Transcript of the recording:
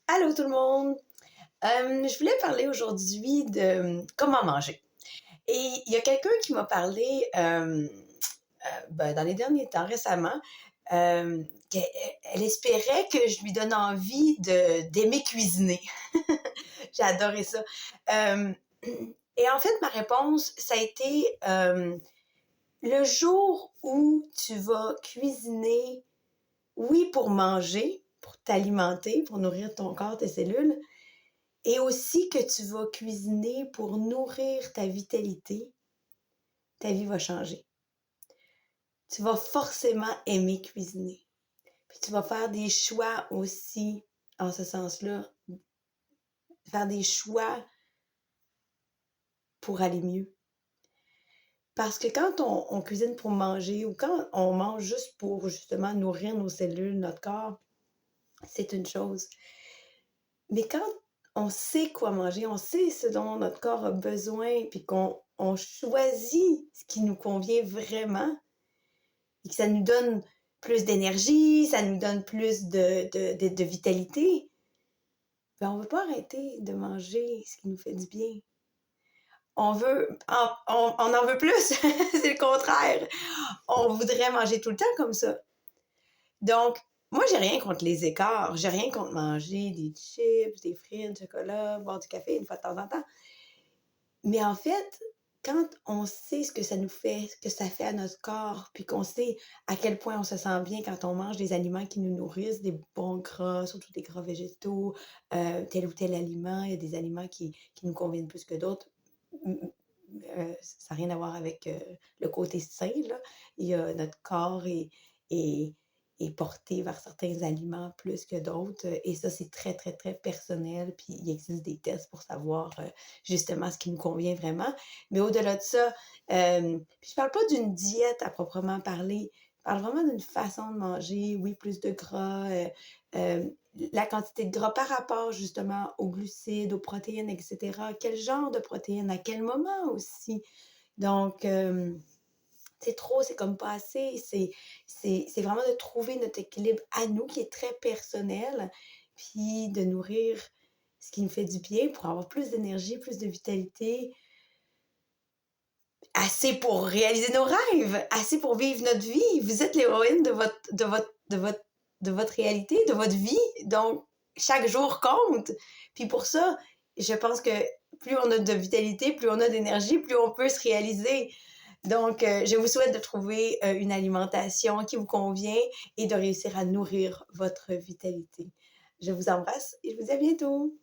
Allô tout le monde! Je voulais parler aujourd'hui de comment manger. Et il y a quelqu'un qui m'a parlé dans les derniers temps, récemment, qu'elle elle espérait que je lui donne envie d'aimer cuisiner. J'ai adoré ça. Euh, et en fait, ma réponse, ça a été le jour où tu vas cuisiner, oui, pour manger, pour t'alimenter, pour nourrir ton corps, tes cellules, et aussi que tu vas cuisiner pour nourrir ta vitalité, ta vie va changer. Tu vas forcément aimer cuisiner. Puis tu vas faire des choix aussi en ce sens-là, faire des choix pour aller mieux. Parce que quand on cuisine pour manger ou quand on mange juste pour justement nourrir nos cellules, notre corps, c'est une chose. Mais quand on sait quoi manger, on sait ce dont notre corps a besoin, puis qu'on choisit ce qui nous convient vraiment, et que ça nous donne plus d'énergie, ça nous donne plus de vitalité, ben on ne veut pas arrêter de manger ce qui nous fait du bien. On en veut plus, c'est le contraire. On voudrait manger tout le temps comme ça. Donc, moi, j'ai rien contre les écarts. J'ai rien contre manger des chips, des frites, du chocolat, boire du café une fois de temps en temps. Mais en fait, quand on sait ce que ça nous fait, ce que ça fait à notre corps, puis qu'on sait à quel point on se sent bien quand on mange des aliments qui nous nourrissent, des bons gras, surtout des gras végétaux, tel ou tel aliment, il y a des aliments qui nous conviennent plus que d'autres. Ça n'a rien à voir avec le côté sain, là. Il y a notre corps est, est porté vers certains aliments plus que d'autres. Et ça, c'est très, très, très personnel. Puis il existe des tests pour savoir justement ce qui nous convient vraiment. Mais au-delà de ça, puis je parle pas d'une diète à proprement parler. Je parle vraiment d'une façon de manger. Oui, plus de gras, la quantité de gras par rapport justement aux glucides, aux protéines, etc. Quel genre de protéines, à quel moment aussi. Donc, c'est trop, c'est comme pas assez. C'est vraiment de trouver notre équilibre à nous qui est très personnel, puis de nourrir ce qui nous fait du bien pour avoir plus d'énergie, plus de vitalité, assez pour réaliser nos rêves, assez pour vivre notre vie. Vous êtes l'héroïne de votre réalité, de votre vie. Donc, chaque jour compte. Puis pour ça, je pense que plus on a de vitalité, plus on a d'énergie, plus on peut se réaliser. Donc, je vous souhaite de trouver une alimentation qui vous convient et de réussir à nourrir votre vitalité. Je vous embrasse et je vous dis à bientôt.